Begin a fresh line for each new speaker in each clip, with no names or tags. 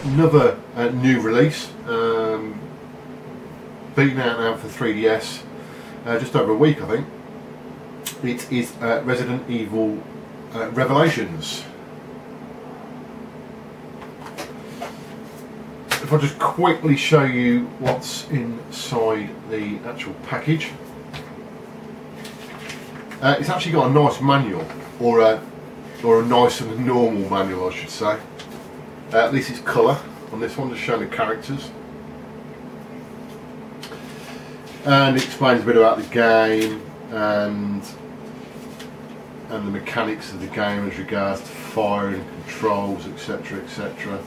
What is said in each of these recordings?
Another new release, beaten out now for 3DS, just over a week I think. It is Resident Evil Revelations. If I just quickly show you what's inside the actual package. It's actually got a nice manual, or a nice and normal manual I should say. At least it's colour on this one, just showing the characters. And it explains a bit about the game and the mechanics of the game as regards to firing, controls, etc, etc.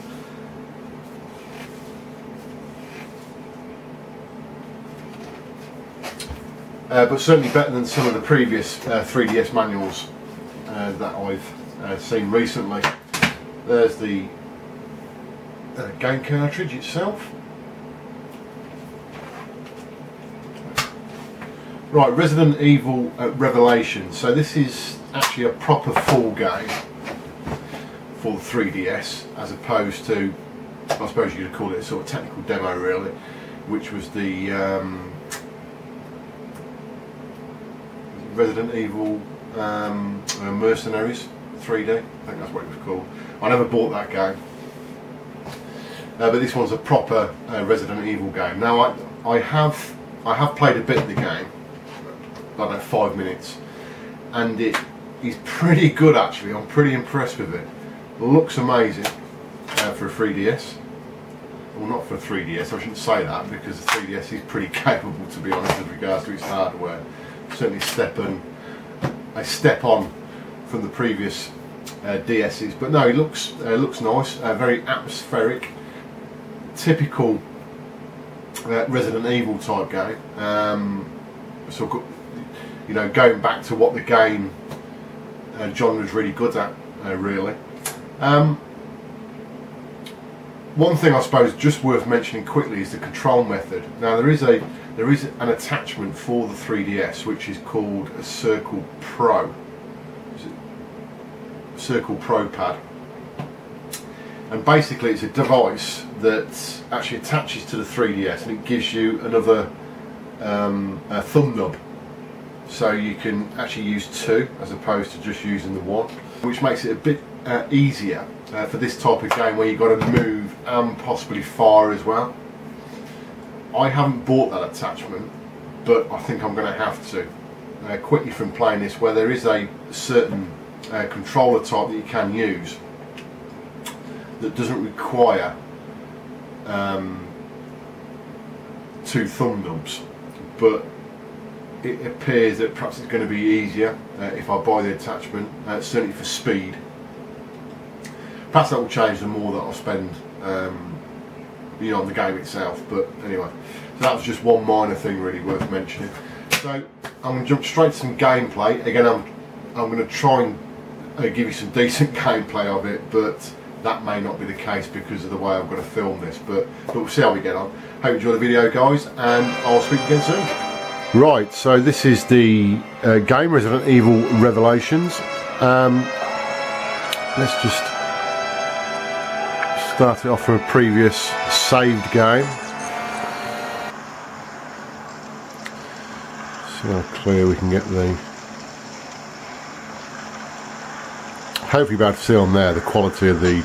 But certainly better than some of the previous 3DS manuals that I've seen recently. There's the game cartridge itself. Right, Resident Evil Revelations. So this is actually a proper full game for the 3DS, as opposed to, I suppose you could call it a sort of technical demo really, which was the Resident Evil Mercenaries 3D, I think that's what it was called. I never bought that game, but this one's a proper Resident Evil game. Now I have played a bit of the game, about 5 minutes, and it is pretty good actually. I'm pretty impressed with it. It looks amazing for a 3DS. Well, not for a 3DS, I shouldn't say that, because the 3DS is pretty capable, to be honest, with regards to its hardware. Certainly a step on from the previous DS's, but no, it looks nice, very atmospheric, typical Resident Evil type game. So, you know, going back to what the game genre is really good at, really. One thing I suppose just worth mentioning quickly is the control method. Now there is an attachment for the 3DS which is called a Circle Pro. Circle Pro pad. And basically it's a device that actually attaches to the 3DS and it gives you another a thumb nub. So you can actually use two as opposed to just using the one, which makes it a bit easier for this type of game where you've got to move and possibly fire as well. I haven't bought that attachment, but I think I'm going to have to, quickly from playing this, where there is a certain controller type that you can use that doesn't require two thumb nubs, but it appears that perhaps it's going to be easier if I buy the attachment, certainly for speed. Perhaps that will change the more that I spend you know, on the game itself, but anyway, so that was just one minor thing really worth mentioning. So I'm going to jump straight to some gameplay. Again, I'm going to try and give you some decent gameplay of it, but that may not be the case because of the way I've got to film this, but we'll see how we get on. Hope you enjoy the video, guys, and I'll speak again soon. Right, so this is the game, Resident Evil Revelations. Let's just start it off from a previous saved game. See how clear we can get the... Hopefully you'll be able to see on there the quality of the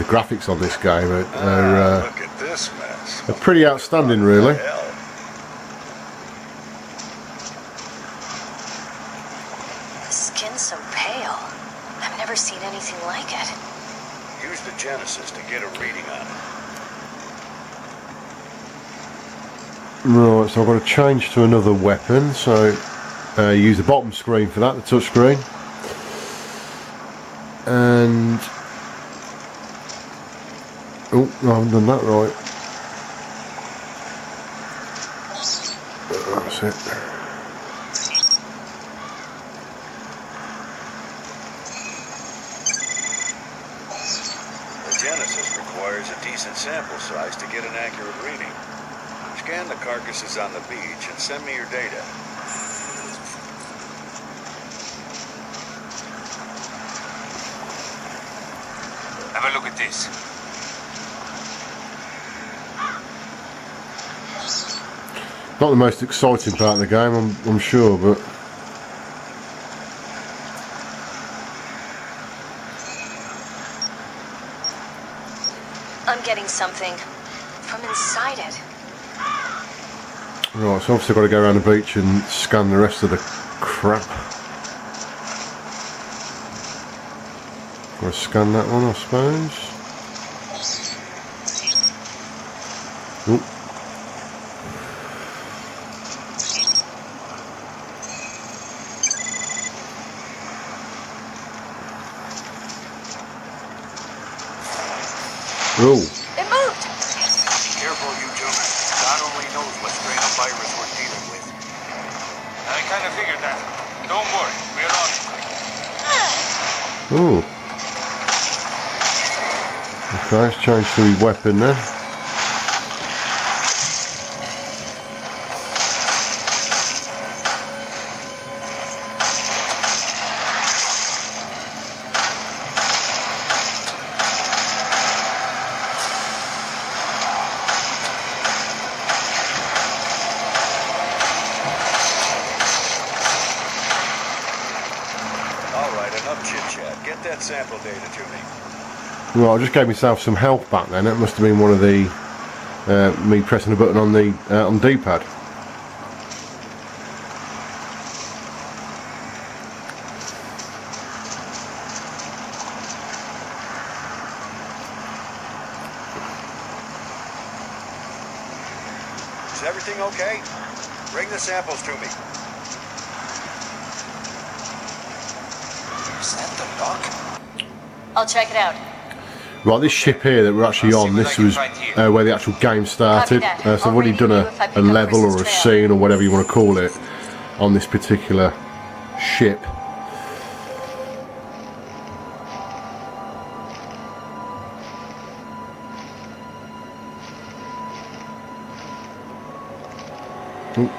graphics on this game.
Look at this mess.
They're pretty outstanding, really.
The skin's so pale. I've never seen anything like it.
Use the Genesis to get a reading on it.
Right, so I've got to change to another weapon, so use the bottom screen for that, the touch screen. And oh, no, I haven't done that right. That's it.
The Genesis requires a decent sample size to get an accurate reading. Scan the carcasses on the beach and send me your data.
Have a look at this.
Not the most exciting part of the game, I'm sure, but
I'm getting something from inside it.
right, so obviously I've got to go around the beach and scan the rest of the crap. Got to scan that one, I suppose. Oop. Oh.
It moved!
Careful, you two. God only knows what strain of virus we're dealing with. I kind of figured that. Don't worry, we're on it.
Oh. Okay, let's change to his weapon then.
Alright, enough chit-chat. Get that sample data to me.
Well, I just gave myself some health back then. It must have been one of the me pressing a button on the D-pad.
Is everything okay? Bring the samples to me. Is that the dock?
I'll check it out.
Right, this ship here that we're actually on, this was where the actual game started. So I've already done a level or a scene or whatever you want to call it on this particular ship. Ooh.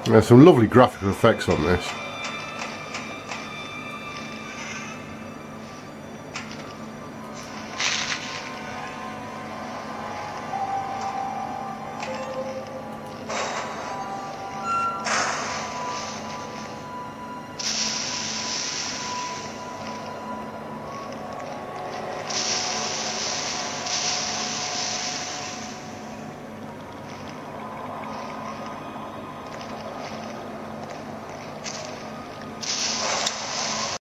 There's some lovely graphical effects on this.